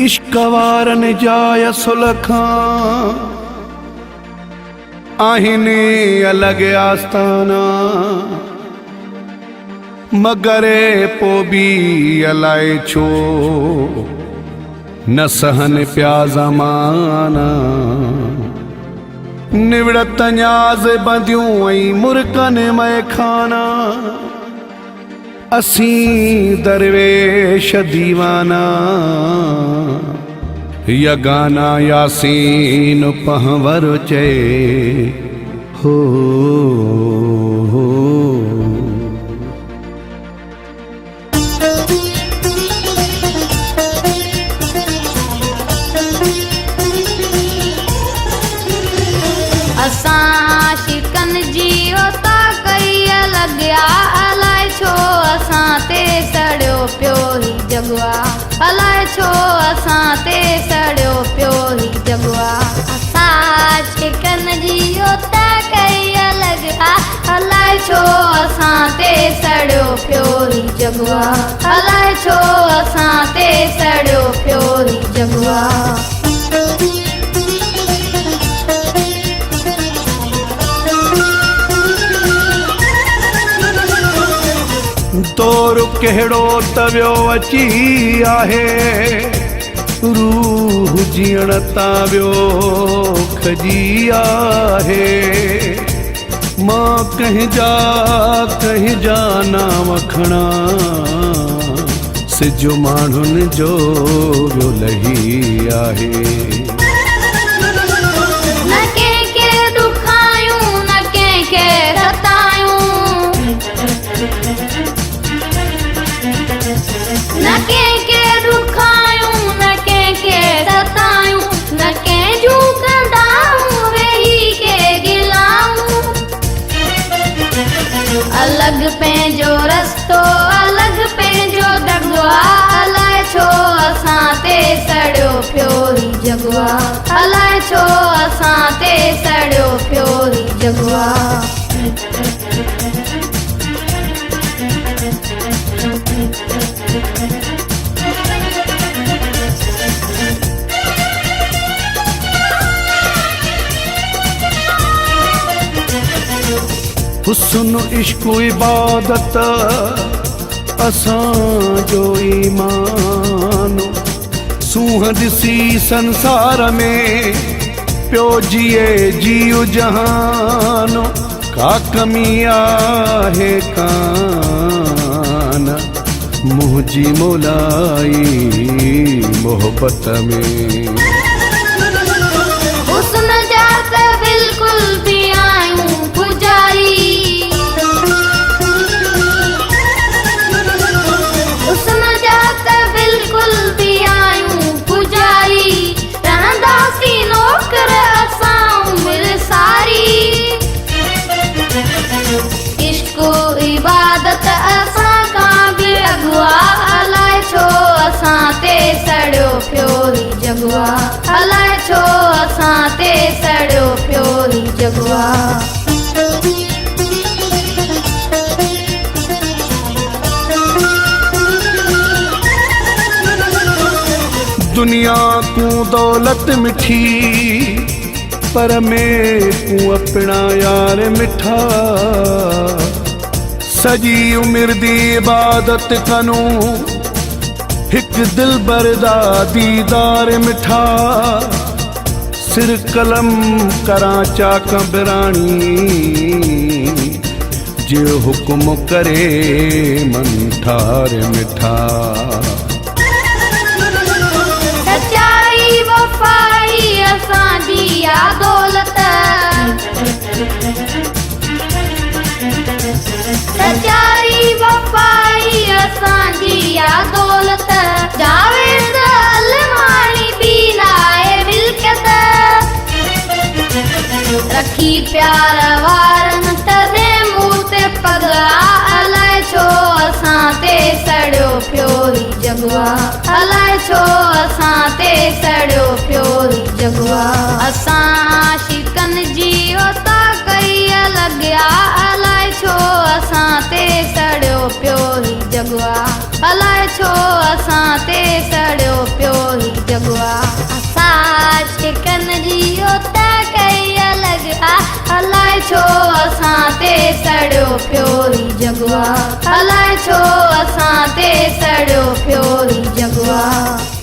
इश्क वारन जाय सुलखां आहिने अलग आस्ताना मगरे पो भी अलाए छो न सहन प्या ज़माना निवड़त न्याज़ बंदियूं ऐं मुर्कन मैखाना असीं दरवेश दीवाना यगाना यासीन पहवर चए हो असां शिकन जी ओता कई लॻिया अलाए छो असां ते सड़ियो पियो ही जगवा अलाए छो असां ते सड़ियो पियो ही जगवा असां शिकन जी ओता कई लॻिया अलाए छो असां ते सड़ियो पियो ही जगवा अलाए छो असां ते सड़ियो पियो ही जगवा तोर कहिड़ो तवियो अची आहे रूह जीअण तां वियो खजी आहे मां कंहिंजा नाम खणा सिजो माण्हुनि जो वियो लही आहे न कंहिंखे दुखायूं न कंहिंखे रतायूं न कंहिंखे दुखायूं न कंहिंखे सतायूं न कंहिंजूं कंदाऊं वेही के गिलाऊं अलॻि पंहिंजो रस्तो अलॻि पंहिंजो दगवा अलाए छो असां ते सड़ियो पियो ही जगवा अलाए छो असां ते सड़ियो पियो ही जगवा हुस्न इश्क इबादत असांजो ईमान सूंह ॾिसी संसार में पियो जिए जियो जहान का कमी आहे कान मुंहिंजी मोलाई मोहब्बत में हुस्न जा त बिल्कुल भी आयूं पुजारी हुस्न जा त बिल्कुल भी आयूं पुजारी रहंदासीं नौकर असां उमिरि सारी इश्क इबादत असां खां बि अॻुवा अलाए छो असां ते सड़ियो पियो ही जगवा अलाए छो असां ते सड़ियो पियो ही जगवा दुनिया को दौलत मिठी पर में को अपना यार मिठा सजी उम्र दी इबादत करूं हिक दिल बरदा दीदार मिठा सिर कलम करां चाक बिराणी जो हुक्म करे मन ठार मिठा सच्चाई वफाई असांजी आ दौलत सच्चाई वफाई असांजी आ दौलत जावेद अलमानी भी नाए मिल्कियत रखी प्यार वारनि तॾहिं मूं ते पगला अलाए छो असां ते सड़ियो पियो ही जगवा अलाए छो असां ते सड़ियो पियो ही जगवा असां शिकन जी ओता कई लॻिया अलाए छो असां ते सड़ियो पियो ही जगवा अलाए छो असां ते सड़ियो पियो ही सड़ियो पियो ही जगवा अलाए छो असां ते सड़ियो पियो ही जगवा।